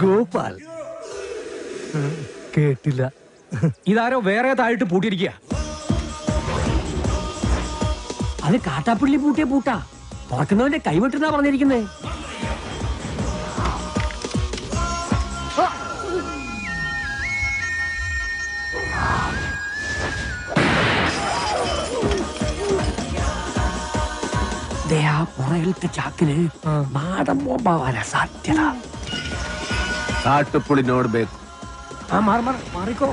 ഗോപാൽ കേട്ടില്ല. ഇതാരോ വേറെ താഴിട്ട് പൂട്ടിയിരിക്കുക. അത് കാട്ടാപ്പിള്ളി പൂട്ടിയ പൂട്ടാ. തുറക്കുന്നവന്റെ കൈവിട്ടെന്നാ പറഞ്ഞിരിക്കുന്നേ. പുറകിലത്തെ ചാക്കിന് നാടൻ ബോംബാവാനാ സാധ്യത. കാട്ടുപുളിനോട് ബേക്കും. മാറിക്കോ.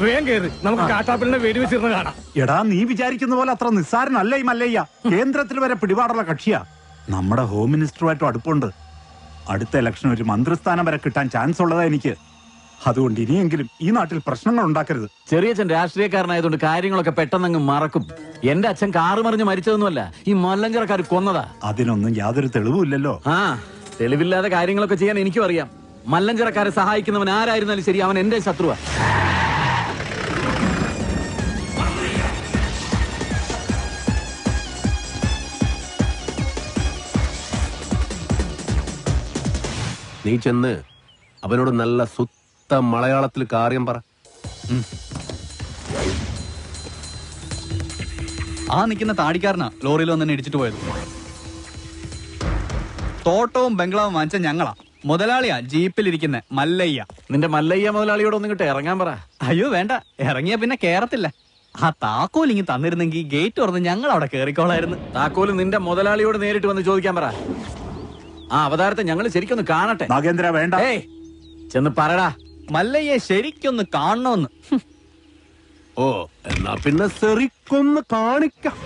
വേഗം കേറ്, നമുക്ക് കാട്ടാപ്പിളിനെ വെടിവെച്ചിരുന്ന് കാണാം. എടാ, നീ വിചാരിക്കുന്ന പോലെ അത്ര നിസ്സാരനല്ല ഈ മല്ലയ്യ. കേന്ദ്രത്തിൽ വരെ പിടിപാടുള്ള കക്ഷിയാ. നമ്മുടെ ഹോം മിനിസ്റ്ററുമായിട്ടും അടുപ്പുണ്ട്. അടുത്ത ഇലക്ഷൻ ഒരു മന്ത്രിസ്ഥാനം വരെ കിട്ടാൻ ചാൻസ് ഉള്ളതാ എനിക്ക്. അതുകൊണ്ട് ഇനിയെങ്കിലും ഈ നാട്ടിൽ പ്രശ്നങ്ങൾ ഉണ്ടാക്കരുത്. ചെറിയച്ഛൻ രാഷ്ട്രീയക്കാരനായതുകൊണ്ട് കാര്യങ്ങളൊക്കെ പെട്ടെന്നങ്ങ് മറക്കും. എന്റെ അച്ഛൻ കാറ് മറിഞ്ഞ് മരിച്ചതൊന്നുമല്ല, ഈ മല്ലഞ്ചരക്കാർ കൊന്നതാ. അതിനൊന്നും യാതൊരു തെളിവുമില്ലല്ലോ. തെളിവില്ലാതെ കാര്യങ്ങളൊക്കെ ചെയ്യാൻ എനിക്കും അറിയാം. മല്ലഞ്ചരക്കാരെ സഹായിക്കുന്നവൻ ആരായിരുന്നാലും ശരി, അവൻ എന്റെ ശത്രുവാ. നീ ചെന്ന് അവനോട് നല്ല സുത്ത മലയാളത്തിൽ കാര്യം പറ. ആ നിൽക്കുന്ന താടിക്കാരനാ ലോറിയിൽ വന്നെ ഇടിച്ചിട്ട് പോയത്. തോട്ടവും ബംഗ്ലാവും വാങ്ങിച്ച ഞങ്ങളാ. മുതലാളിയാ ജീപ്പിലിരിക്കുന്ന മല്ലയ്യ. നിന്റെ മല്ലയ്യ മുതലാളിയോട് ഒന്നും ഇങ്ങോട്ട് ഇറങ്ങാൻ പറ. അയ്യോ വേണ്ട, ഇറങ്ങിയ പിന്നെ കേറത്തില്ല. ആ താക്കോൽ ഇങ്ങ് തന്നിരുന്നെങ്കിൽ ഗേറ്റ് തുറന്ന് ഞങ്ങൾ അവിടെ കേറിക്കോളായിരുന്നു. താക്കോല് നിന്റെ മുതലാളിയോട് നേരിട്ട് വന്ന് ചോദിക്കാൻ പറ. ആ അവതാരത്തെ ഞങ്ങൾ ശരിക്കൊന്ന് കാണട്ടെ. നാഗേന്ദ്ര വേണ്ട. ചെന്ന് പറടാ, മല്ലയ്യെ ശരിക്കൊന്ന് കാണണമെന്ന്. ഓ, എന്നാ പിന്നെ ശരിക്കൊന്ന് കാണിക്കാം.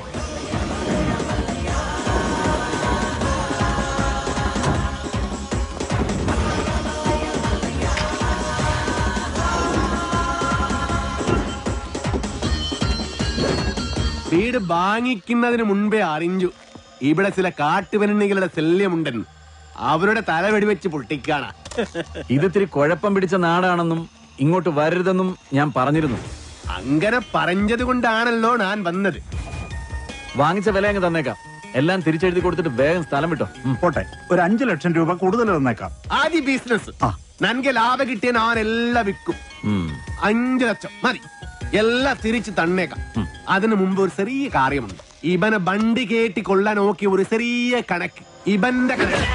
വീട് വാങ്ങിക്കുന്നതിന് മുൻപേ അറിഞ്ഞു ഇവിടെ ചില കാട്ടുപെണ്ണികളുടെ ശല്യമുണ്ടെന്ന്. അവരുടെ തല വെടിവെച്ച് പൊട്ടിക്കാണ. ഇതിത്തിരി കുഴപ്പം പിടിച്ച നാടാണെന്നും ഇങ്ങോട്ട് വരരുതെന്നും ഞാൻ പറഞ്ഞിരുന്നു. അങ്ങനെ പറഞ്ഞത് കൊണ്ടാണല്ലോ ഞാൻ വന്നത്. വാങ്ങിച്ച വില അങ്ങ് തന്നേക്കാം. എല്ലാം തിരിച്ചെഴുതി കൊടുത്തിട്ട് വേഗം സ്ഥലം വിട്ടോ. പോട്ടെ, ഒരു 5 ലക്ഷം രൂപ കൂടുതൽ തന്നേക്കാം. ആദ്യ ബിസിനസ് നൻകെ ലാഭം കിട്ടിയ ഞാൻ എല്ലാം വിൽക്കും. 5 ലക്ഷം മതി, എല്ലാം തിരിച്ച് തന്നേക്കാം. അതിനു മുമ്പ് ഒരു ചെറിയ കാര്യമുണ്ട്. ഇവനെ വണ്ടി കേട്ടി കൊള്ളാൻ നോക്കിയ ഒരു ചെറിയ കണക്ക്. ഇവന്റെ കണക്ക്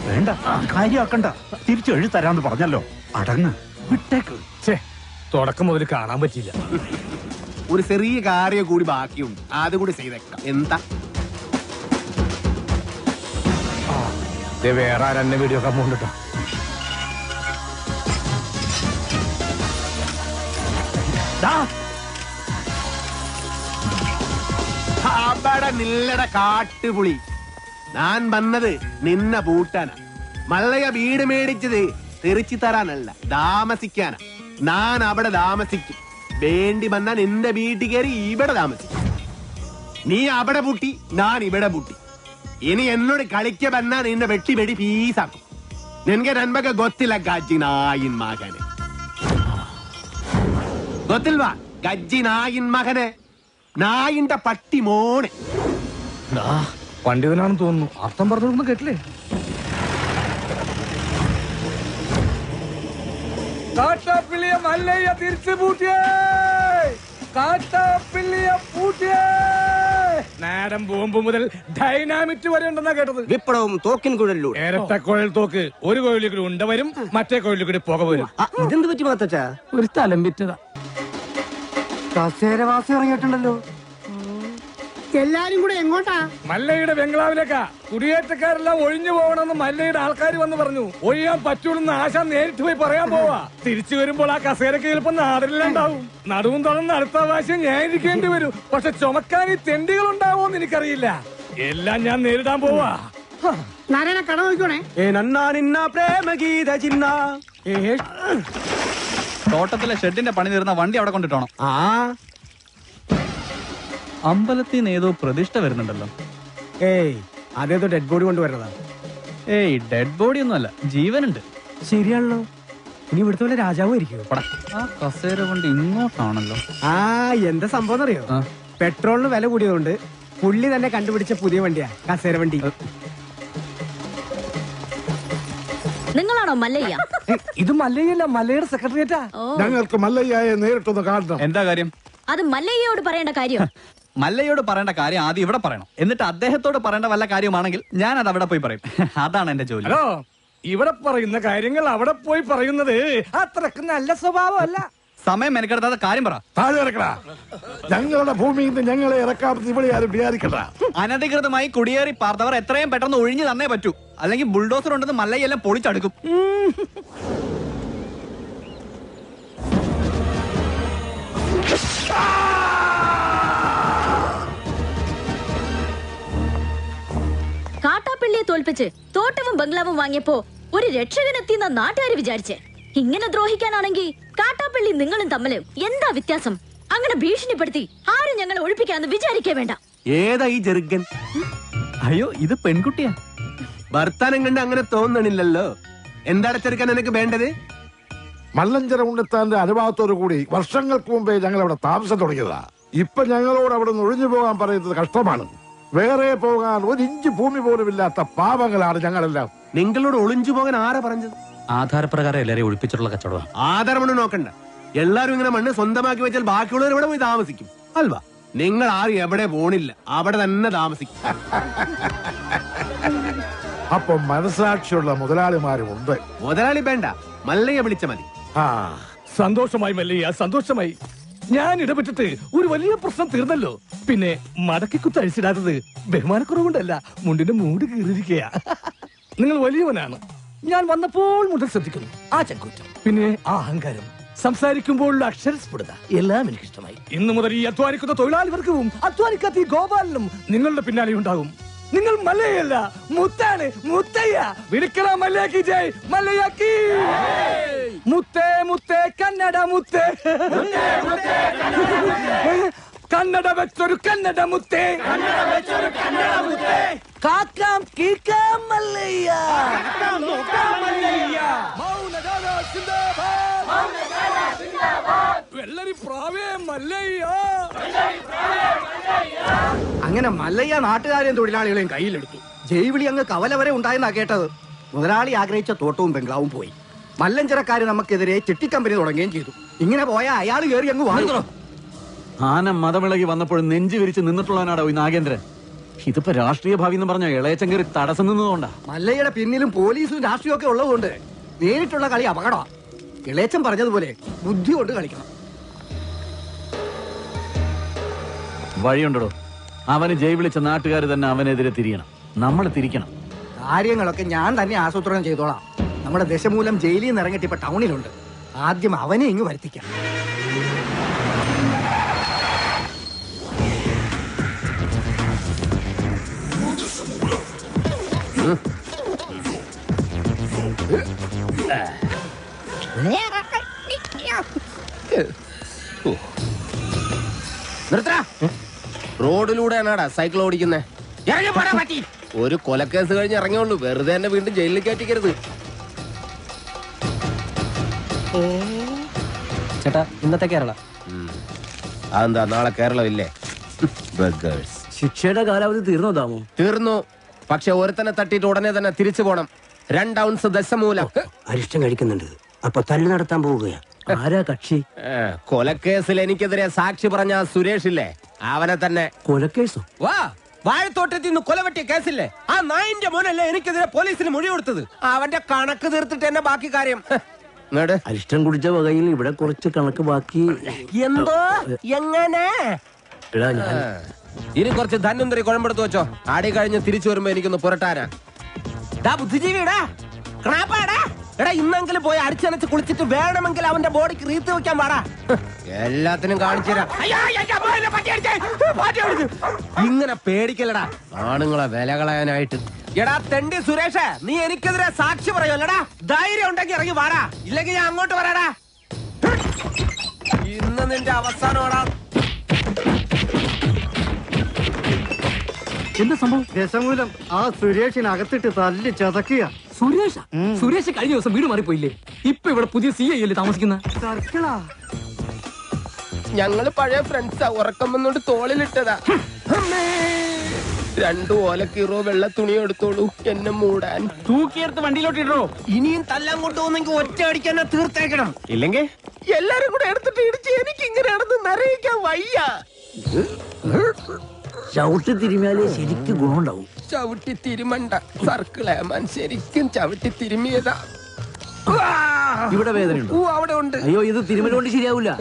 വേണ്ട, കാര്യമാക്കണ്ട. തിരിച്ചു എഴുതി തരാന്ന് പറഞ്ഞല്ലോ. അടങ്ങ്, വിട്ടേക്ക്. തുടക്കം മുതൽ കാണാൻ പറ്റിയില്ല. ഒരു ചെറിയ കാര്യം കൂടി ബാക്കിയുണ്ട്, അതുകൂടി ചെയ്തേക്കാം. എന്താ വേറെ ആരെന്നെ വീഡിയോ ഒക്കെ പോകണ്ടോ? അവിടെ നില്ലട കാട്ടുപുളി. ഞാൻ വന്നത് നിന്നെ പൂട്ടാനാ. മല്ലയ വീട് മേടിച്ചത് തിരിച്ചു തരാനല്ല, താമസിക്കാനാ. ഞാൻ അവിടെ താമസിക്കും. വേണ്ടി വന്നാൽ നിന്റെ വീട്ടിൽ കയറി ഇവിടെ താമസിക്കും. നീ അവിടെ പൂട്ടി, ഞാൻ ഇവിടെ പൂട്ടി. ഇനി എന്നോട് കളിക്ക വന്നാ നിന്നെ വെട്ടി വെടി പീസാക്കും. നിനക്ക് നന്മക്ക് ಗೊತ್ತಿಲ್ಲ ಗಜ್ಜಿ ನಾಯಿನ್ ಮಗನೆ. ಗೊತ್ತಿಲ್ವಾ ಗಜ್ಜಿ ನಾಯಿನ್ ಮಗನೆ? നായിന്റെ പട്ടി മോനെ. പണ്ഡിതനാണെന്ന് തോന്നുന്നു. അർത്ഥം പറഞ്ഞൊന്നും കേട്ടില്ലേ? കാട്ടാപ്പിള്ളിയെ മല്ലയ്യ തിരിച്ചു പൂട്ടിയേ. കാട്ടാപ്പിള്ളിയെ പൂട്ടിയേ. നാടൻ ബോംബ് മുതൽ ഡൈനാമിറ്റ് വരെ ഉണ്ടെന്നാ കേട്ടത്. വിപ്ലവം തോക്കിൻ കുഴലിലൂടെ. ഇരട്ട കുഴൽ തോക്ക്. ഒരു കുഴലിൽ കൂടി ഉണ്ട വരും, മറ്റേ കുഴലിൽ കൂടി പുക വരും. ഇതെന്ത് പറ്റി മാത്തച്ചാ? ഒരു സ്ഥലം വിറ്റതാ. കസേരവാസം ഇറങ്ങിയിട്ടുണ്ടല്ലോ. എല്ലാരും കൂടെ എങ്ങോട്ടാ? മല്ലയുടെ ബംഗ്ലാവിലേക്കാ. കുടിയേറ്റക്കാരെല്ലാം ഒഴിഞ്ഞു പോകണമെന്ന് മല്ലയുടെ ആൾക്കാർ വന്ന് പറഞ്ഞു. ഒഴിയാൻ പറ്റൂലെന്ന് ആശ നേരിട്ട് പോയി പറയാൻ പോവാ. തിരിച്ചു വരുമ്പോൾ ആ കസേരക്ക് ചിലപ്പോ നാടില്ലാണ്ടാവും. നടുവും തുറന്ന് അടുത്ത പ്രാവശ്യം ഞാൻ ഇരിക്കേണ്ടി വരും. പക്ഷെ ചുമക്കാൻ ഈ തെണ്ടികൾ ഉണ്ടാവോന്ന് എനിക്കറിയില്ല. എല്ലാം ഞാൻ നേരിടാൻ പോവാ. നാരായണ കട നോക്കണേ. തോട്ടത്തിലെ ഷെഡിന്റെ പണി തീർന്ന വണ്ടി അവിടെ കൊണ്ടിട്ടോണം. അമ്പലത്തിൽ നിന്ന് ഏതോ പ്രതിഷ്ഠ വരുന്നുണ്ടല്ലോ. അതേതോ ഡെഡ് ബോഡി കൊണ്ടുവരണതാ. ഡെഡ് ബോഡി ഒന്നുമല്ല, ജീവനുണ്ട്. ശരിയാണല്ലോ. ഇനി ഇവിടുത്തെ വല്ല രാജാവും ഇരിക്കുമോ? ആ കസേര കൊണ്ട് ഇങ്ങോട്ടാണല്ലോ. എന്താ സംഭവം അറിയോ? പെട്രോളിന് വില കൂടിയതുകൊണ്ട് പുള്ളി തന്നെ കണ്ടുപിടിച്ച പുതിയ വണ്ടിയാ കസേര വണ്ടി. നിങ്ങളാണോ മല്ലയ്യ? ഇത് മല്ലയല്ല, മല്ലയുടെ സെക്രട്ടറിയേറ്റാ. ഞങ്ങൾക്ക് മല്ലയ്യയെ നേരിട്ടൊന്ന് കാണണം. എന്താ കാര്യം? അത് മല്ലയ്യയോട് പറയേണ്ട കാര്യം. മല്ലയോട് പറയേണ്ട കാര്യം ആദ്യം ഇവിടെ പറയണം, എന്നിട്ട് അദ്ദേഹത്തോട് പറയേണ്ട വല്ല കാര്യമാണെങ്കിൽ ഞാൻ അത് അവിടെ പോയി പറയും. അതാണ് എന്റെ ജോലി. ഹലോ, ഇവിടെ പറയുന്ന കാര്യങ്ങൾ അവിടെ പോയി പറയുന്നത് അത്രക്ക് നല്ല സ്വഭാവമല്ല. സമയം മെനക്കെടുത്താത്ത കാര്യം പറ. താഴെ ഇറക്കടാ. ഞങ്ങളുടെ ഭൂമിയിൽ നിന്ന് ഞങ്ങളെ ഇറക്കാമെന്ന് ഇവിടെ ആരും വിചാരിക്കണ്ട. അനധികൃതമായി കുടിയേറി പാർത്തവർ എത്രയും പെട്ടെന്ന് ഒഴിഞ്ഞു തന്നേ പറ്റൂ, അല്ലെങ്കിൽ ബുൾഡോസർ ഉണ്ടെന്ന് മല്ലയെല്ലാം പൊളിച്ചടുക്കും. കാട്ടാപ്പള്ളിയെ തോൽപ്പിച്ച് തോട്ടവും ബംഗ്ലാവും വാങ്ങിയപ്പോ ഒരു രക്ഷകനെത്തിയെന്ന നാട്ടുകാർ വിചാരിച്ചേ. ഇങ്ങനെ ദ്രോഹിക്കാനാണെങ്കിൽ കാട്ടാപ്പള്ളി നിങ്ങളും തമ്മില് എന്താ വ്യത്യാസം? അങ്ങനെ ഭീഷണിപ്പെടുത്തി ആരും ഞങ്ങളെ ഒഴിപ്പിക്കാന്ന് വിചാരിക്കേ വേണ്ട. ഏതാ ഈ ജെറുഗൻ? അയ്യോ, ഇത് പെൺകുട്ടിയാ. വർത്താനം കണ്ട് അങ്ങനെ തോന്നണില്ലല്ലോ. എന്താണ് ചെറുക്കൻ നിനക്ക് വേണ്ടത്? മല്ലഞ്ചര ഉണ്ണിത്താന്റെ അനുഭവത്തോടു കൂടി വർഷങ്ങൾക്ക് മുമ്പേ ഞങ്ങൾ അവിടെ താമസം തുടങ്ങിയതാ. ഇപ്പൊ ഞങ്ങളോട് അവിടെ നിന്ന് ഒഴിഞ്ഞു പോകാൻ പറയുന്നത് കഷ്ടമാണ്. വേറെ പോകാൻ ഒരു ഇഞ്ച് ഭൂമി പോലും ഇല്ലാത്ത പാവങ്ങളാണ് ഞങ്ങളെല്ലാം. നിങ്ങളോട് ഒളിഞ്ചു പോകാൻ ആരാ പറഞ്ഞത്? ആധാരപ്രകാരം എല്ലാരെയും ഒഴിപ്പിച്ചിട്ടുള്ള കച്ചവടം. ആധാരമണ്ണ് നോക്കണ്ട. എല്ലാരും ഇങ്ങനെ മണ്ണ് സ്വന്തമാക്കി വെച്ചാൽ ബാക്കിയുള്ളവർ ഇവിടെ പോയി താമസിക്കും അൽവാ. നിങ്ങൾ ആരും എവിടെ പോണില്ല, അവിടെ തന്നെ താമസിക്കും. അപ്പൊ മനസാക്ഷിയുള്ള മുതലാളിമാരും ഉണ്ട്. മുതലാളി വേണ്ട, മല്ലയെ വിളിച്ച മതി. സന്തോഷമായി മല്ലയ്യ, സന്തോഷമായി. ഞാൻ ഇടപെട്ടിട്ട് ഒരു വലിയ പ്രശ്നം തീർന്നല്ലോ. പിന്നെ മടക്കിക്കുത്ത് അഴിച്ചിടാത്തത് ബഹുമാനക്കുറവുകൊണ്ടല്ല, മുണ്ടിന്റെ മൂട് കീറിയിരിക്കയാ. നിങ്ങൾ വലിയവനാണ്. ഞാൻ വന്നപ്പോൾ മുതൽ ശ്രദ്ധിക്കുന്നു ആ ചങ്കൂറ്റം, പിന്നെ ആ അഹങ്കാരം, സംസാരിക്കുമ്പോഴുള്ള അക്ഷരസ്ഫുടത എല്ലാം എനിക്കിഷ്ടമായി. ഇന്നു മുതൽ ഈ അധ്വാനിക്കുന്ന തൊഴിലാളി വർഗവും അധ്വാനിക്കാത്ത ഈ ഗോപാലനും നിങ്ങളുടെ പിന്നാലെ ഉണ്ടാകും. നിങ്ങൾ മല്ലയല്ല, മുത്താണ്, മുത്തയ്യ. വിളിക്കണം മല്ലയാക്കി ജയ്, മല്ലയാക്കി. മുത്തേ മുത്തേ കന്നഡ മുത്തേ, കന്നഡ വെച്ചൊരു കന്നഡ മുത്തേ, കാക്കാം കീക്കാം മല്ലയ്യ, വെള്ളരി പ്രാവേ മല്ലയ്യ. അങ്ങനെ മല്ലയ്യ നാട്ടുകാരെയും തൊഴിലാളികളെയും കയ്യിലെടുത്തു. ജൈവിളി അങ്ങ് കവല വരെ ഉണ്ടായെന്നാ കേട്ടത്. മുതലാളി ആഗ്രഹിച്ച തോട്ടവും ബംഗ്ലാവും പോയി. മല്ലഞ്ചരക്കാര് നമുക്കെതിരെ ചിട്ടിക്കമ്പനി തുടങ്ങുകയും ചെയ്തു. ഇങ്ങനെ പോയാൽ അയാൾ കയറി അങ്ങ് വാങ്ങുന്നു. ആന മതമിളകി വന്നപ്പോഴും നെഞ്ചു വിരിച്ച് നിന്നിട്ടുള്ളവനാടോ ഈ നാഗേന്ദ്രൻ. ഇതിപ്പോ രാഷ്ട്രീയ ഭാവി എന്ന് പറഞ്ഞ ഇളയച്ചൻ കയറി തടസ്സം നിന്നതുകൊണ്ടാ. മല്ലയ്യയുടെ പിന്നിലും പോലീസും രാഷ്ട്രീയം ഒക്കെ ഉള്ളതുകൊണ്ട് നേരിട്ടുള്ള കളി അപകടമാണ്. ഇളയച്ചൻ പറഞ്ഞതുപോലെ ബുദ്ധി കൊണ്ട് കളിക്കണം. വഴിയുണ്ടോ? അവന് ജയ് വിളിച്ച നാട്ടുകാർ തന്നെ അവനെതിരെ തിരിയണം, നമ്മൾ തിരിക്കണം. കാര്യങ്ങളൊക്കെ ഞാൻ തന്നെ ആസൂത്രണം ചെയ്തോളാം. നമ്മുടെ ദശമൂലം ജയിലിൽ നിന്ന് ഇറങ്ങിയിട്ട് ഇപ്പൊ ടൗണിലുണ്ട്. ആദ്യം അവനെ ഇങ്ങ് വരുത്തിക്കാം. റോഡിലൂടെയാണാടാ സൈക്കിൾ ഓടിക്കുന്നേ? ഒരു കൊലക്കേസ് കഴിഞ്ഞ് ഇറങ്ങിയുള്ളൂ, വെറുതെ തന്നെ വീണ്ടും ജയിലിൽ കയറ്റിക്കരുത്. ചേട്ടാ, ഇന്നത്തെ കേരള അതെന്താ നാളെ കേരളം ഇല്ലേ? ശിക്ഷയുടെ കാലാവധി തീർന്നോ താമോ? തീർന്നു. പക്ഷെ ഒരുത്തനെ തട്ടിയിട്ട് ഉടനെ തന്നെ തിരിച്ചു പോണം. 2 ഔൺസ് ദശമൂലം. അരിഷ്ടം കഴിക്കുന്നുണ്ട്. അപ്പൊ തല്ല് നടത്താൻ പോവുകയാ. ആരാ കക്ഷി? കൊലക്കേസിൽ എനിക്കെതിരെ സാക്ഷി പറഞ്ഞ സുരേഷ് ഇല്ലേ, അവനെ തന്നെ. കൊലക്കേസോ? വാ, വാഴത്തോട്ടത്തിൽ നിന്ന് കൊലവെട്ടിയ കേസില്ലേ, ആ നായിന്റെ മോനല്ലേ എനിക്കെതിരെ പോലീസിന് മൊഴി കൊടുത്തത്. അവന്റെ കണക്ക് തീർത്തിട്ട് തന്നെ ബാക്കി കാര്യം. അരിഷ്ടം കുടിച്ച വകയിൽ ഇവിടെ കുറച്ച് കണക്ക് ബാക്കി. എന്തോ എങ്ങനെ? ഞാൻ ഇനി കുറച്ച് ധന്വന്തരി കുഴമ്പെടുത്ത് വെച്ചോ. ആടി കഴിഞ്ഞ് തിരിച്ചു വരുമ്പോ എനിക്കൊന്ന് പുരട്ടാനാ. ബുദ്ധിജീവിടാ, എടാ ഇന്നെങ്കിലും പോയി അടിച്ചനച്ച് കുളിച്ചിട്ട് വേണമെങ്കിൽ അവന്റെ ബോഡിക്ക് റീത്ത് വെക്കാൻ പാടാ. എല്ലാത്തിനും കാണിച്ചുതരാം. ഇങ്ങനെ പേടിക്കല്ലടാ ആണുങ്ങളെ വില കളയാനായിട്ട്. എടാ തെണ്ടി സുരേഷ്, നീ എനിക്കെതിരെ സാക്ഷി പറയുമല്ലടാ. ധൈര്യം ഉണ്ടെങ്കിൽ ഇറങ്ങി വാടാ, ഇല്ലെങ്കിൽ ഞാൻ അങ്ങോട്ട് വരാടാ. ഇന്ന് നിന്റെ അവസാനമാടാ. എന്താ സംഭവം? ദശമൂലം ആ സുരേഷിനകത്തിട്ട് തല്ലി ചതക്കുക. സുരേഷ് കഴിഞ്ഞ ദിവസം വീട് മാറിപ്പോയില്ലേ? ഇപ്പൊ ഇവിടെ പുതിയ CI അല്ലേ താമസിക്കുന്ന? ഞങ്ങള് പഴയ ഫ്രണ്ട്സാ. ഉറക്കം വന്നോണ്ട് തോളിലിട്ടതാ. രണ്ടു ഓലക്കീറോ വെള്ള തുണി എടുത്തോളൂ എന്നെ മൂടാൻ. തൂക്കിയെടുത്ത് വണ്ടിയിലോട്ട് ഇടോ. ഇനിയും തല്ലാൻ കൊണ്ടുപോകുന്നെങ്കിൽ ഒറ്റ അടിക്കാൻ തീർത്തേക്കണം. ഇല്ലെങ്കിൽ എല്ലാരും കൂടെ എടുത്തിട്ട് ഇടിച്ച് എനിക്ക് ഇങ്ങനെ നടന്ന് നിറയിക്കാൻ വയ്യ. ചവിട്ടി തിരുമിയാലേ ശരിക്കും ഗുണമുണ്ടാവും. ചവിട്ടി തിരുമണ്ട, സർക്കിളേമാൻ ശരിക്കും ചവിട്ടി തിരുമിയതാ. ഇവിടെ വേദനയുണ്ടോ? അവിടെ ഉണ്ട്. അയ്യോ, ഇത് തിരുമല കൊണ്ട് ശരിയാവില്ല.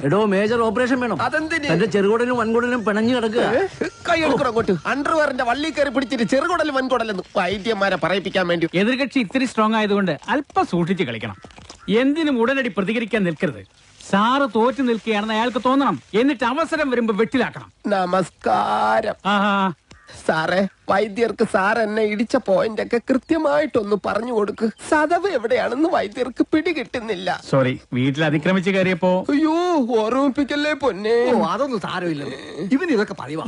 എടോ, മേജർ ഓപ്പറേഷൻ വേണം. അതെന്തിന്? എന്റെ ചെറുകുടലും വൻകുടലും പിണഞ്ഞു കിടക്കുക. കൈ എടുക്കണം അങ്ങോട്ട്. അണ്ടർവെയറിന്റെ വള്ളി കയറി പിടിച്ചിട്ട് ചെറുകുടലും വൻകുടലെന്ന് വൈദ്യന്മാരെ പറയിപ്പിക്കാൻ വേണ്ടി. എതിർകക്ഷി ഇത്തിരി സ്ട്രോങ് ആയതുകൊണ്ട് അല്പം സൂക്ഷിച്ച് കളിക്കണം. എന്തിനും ഉടനടി പ്രതികരിക്കാൻ നിൽക്കരുത്. സാറ് തോറ്റു നിൽക്കുകയാണെന്ന് അയാൾക്ക് തോന്നണം. എന്നിട്ട് അവസരം വരുമ്പോ വെട്ടിലാക്കണം. നമസ്കാരം. സാറേ, വൈദ്യർക്ക് സാർ എന്നെ ഇടിച്ച പോയിന്റ് ഒക്കെ കൃത്യമായിട്ടൊന്ന് പറഞ്ഞു കൊടുക്ക്. സദവ് എവിടെയാണെന്ന് വൈദ്യർക്ക് പിടികിട്ടുന്നില്ല. സോറി, വീട്ടിൽ അതിക്രമിച്ച് കയറിയപ്പോ. അയ്യോ, ഓർമ്മിപ്പിക്കല്ലേ പൊന്നെ. അതൊന്നും സാരമില്ല. ഇവന് ഇതൊക്കെ പറയുവാ.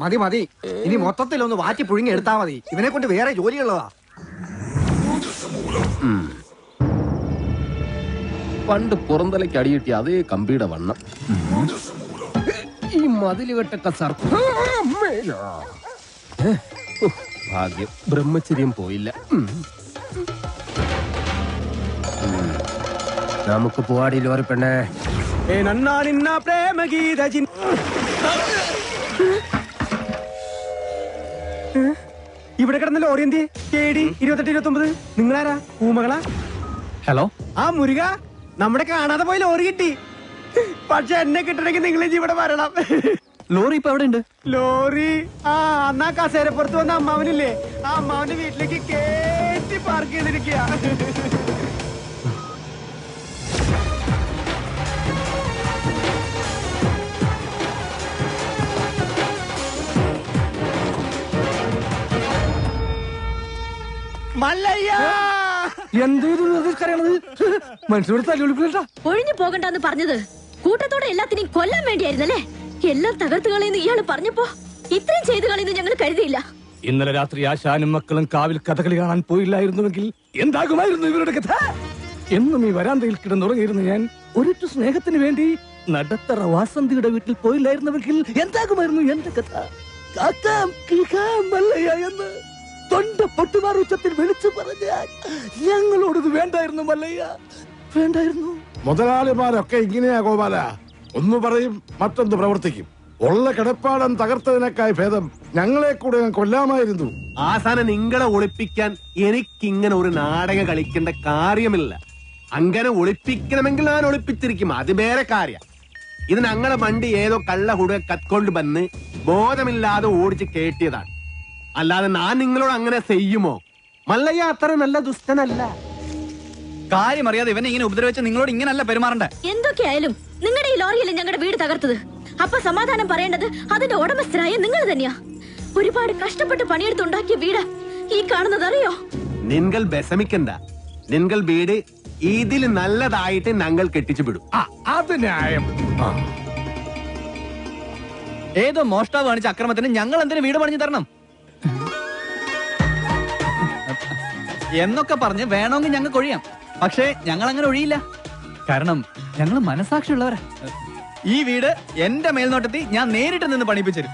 മതി മതി, ഇനി മൊത്തത്തിലൊന്ന് വാറ്റി പുഴുങ്ങി എടുത്താ മതി. ഇവനെ കൊണ്ട് വേറെ ജോലിയുള്ളതാ. പണ്ട് പുറന്തലയ്ക്ക് അടിയിട്ടി അതേ കമ്പിയുടെ വണ്ണം. ഈ മതിലുകെട്ടൊക്കെ സർ ഭാഗ്യം, ബ്രഹ്മചര്യം പോയില്ല. നമുക്ക് പോവാടി ലോറി പെണ്ണേ. ഇവിടെ കിടന്ന ലോറി എന്തിയെ? KD 2829. നിങ്ങളാരാ? ഊമകളാ? ഹലോ, ആ മുരുക, നമ്മുടെ കാണാതെ പോയി ലോറി കിട്ടി. പക്ഷെ എന്നെ കിട്ടണമെങ്കിൽ നിങ്ങൾ ഇവിടെ വരണം. ലോറി ഇപ്പൊ എവിടെ ഉണ്ട്? ലോറി അന്നാ കസേരപ്പുറത്ത് വന്ന അമ്മാവനില്ലേ, ആ അമ്മാവന്റെ വീട്ടിലേക്ക് കേട്ടി പാർക്ക് ചെയ്തിരിക്കുക. മല്ലയ്യ, മനുഷ്യരോട് തല്ലുവിളിപ്പില്ല. ഒഴിഞ്ഞു പോകണ്ടെന്ന് പറഞ്ഞത് കൂട്ടത്തോടെ എല്ലാത്തിനെയും കൊല്ലാൻ വേണ്ടിയായിരുന്നല്ലേ? എല്ലാം തകർത്ത് കളയുന്നു ഇയാള് പറഞ്ഞപ്പോ ഇത്രയും ചെയ്തു കളയുന്നു ഞങ്ങൾ കരുതിയില്ല. ഇന്നലെ രാത്രി ആശാനും മക്കളും കാവിൽ കഥകളി കാണാൻ പോയില്ലായിരുന്നുവെങ്കിൽ എന്താകുമായിരുന്നു ഇവരുടെ കഥ? എന്നും ഈ വരാന്തയിൽ കിടന്നുറങ്ങിയിരുന്നു ഞാൻ. ഒരിറ്റു സ്നേഹത്തിന് വേണ്ടി നടത്തറ വാസന്തിയുടെ വീട്ടിൽ പോയില്ലായിരുന്നുവെങ്കിൽ എന്താകുമായിരുന്നു എന്റെ കഥ? കാക്കാം കിളിക്കാം മല്ലയ്യ എന്ന് തൊണ്ട പൊട്ടുമാർ ഉച്ചത്തിൽ വിളിച്ചു പറഞ്ഞാൽ ഞങ്ങളോടത് വേണ്ടായിരുന്നു മല്ലയ്യ, വേണ്ടായിരുന്നു. മുതലാളിമാരൊക്കെ ഇങ്ങനെയാ ഗോപാല. ഒന്ന് പറയും, മറ്റൊന്ന് പ്രവർത്തിക്കും. ഉള്ള കിടപ്പാടം തകർത്തതിനേക്കായി ഭേദം ഞങ്ങളെ കൂടെ കൊല്ലാമായിരുന്നു. ആസാനം നിങ്ങളെ ഒളിപ്പിക്കാൻ എനിക്കിങ്ങനെ ഒരു നാടകം കളിക്കേണ്ട കാര്യമില്ല. അങ്ങനെ ഒളിപ്പിക്കണമെങ്കിൽ ഞാൻ ഒളിപ്പിച്ചിരിക്കും, അത് വേറെ കാര്യം. ഇത് ഞങ്ങളെ വണ്ടി ഏതോ കള്ള ഹുട കത്കൊണ്ട് വന്ന് ബോധമില്ലാതെ ഓടിച്ച് കേട്ടിയതാണ്. അല്ലാതെ ഞാൻ നിങ്ങളോട് അങ്ങനെ ചെയ്യുമോ? മല്ലയ്യ അത്ര നല്ല ദുഷ്ടനല്ല. കാര്യം അറിയാതെ ഇവനെ ഇങ്ങനെ ഉപദ്രവിച്ച് നിങ്ങളോട് ഇങ്ങനല്ല പെരുമാറണ്ടേ. എന്തൊക്കെയായാലും നിങ്ങളുടെ ഈ ലോറിയല്ലേ ഞങ്ങളുടെ വീട് തകർത്തത്. അപ്പൊ സമാധാനം പറയേണ്ടത് അതിന്റെ ഉടമസ്ഥരായ നിങ്ങൾ തന്നെയാ. ഒരുപാട് കഷ്ടപ്പെട്ട് പണിയെടുത്തുണ്ടാക്കിയ വീട് ഈ കാണുന്നത് അറിയോ? നിങ്ങൾ വിഷമിക്കണ്ട. നിങ്ങൾ വീട് ഇതിൽ നല്ലതായിട്ട് ഞങ്ങൾ കെട്ടിച്ചു വിടും. അത് ന്യായം. ഏതോ മോഷ്ടാവ് കാണിച്ച അക്രമത്തിന് ഞങ്ങൾ എന്തിനു വീട് പണിഞ്ഞു തരണം എന്നൊക്കെ പറഞ്ഞ് വേണമെങ്കിൽ ഞങ്ങൾക്ക് ഒഴിയാം. പക്ഷേ ഞങ്ങൾ അങ്ങനെ ഒഴിയില്ല. കാരണം ഞങ്ങൾ മനസാക്ഷിയുള്ളവരാ. ഈ വീട് എന്റെ മേൽനോട്ടത്തിൽ ഞാൻ നേരിട്ട് നിന്ന് പണിപ്പിച്ചു തരും.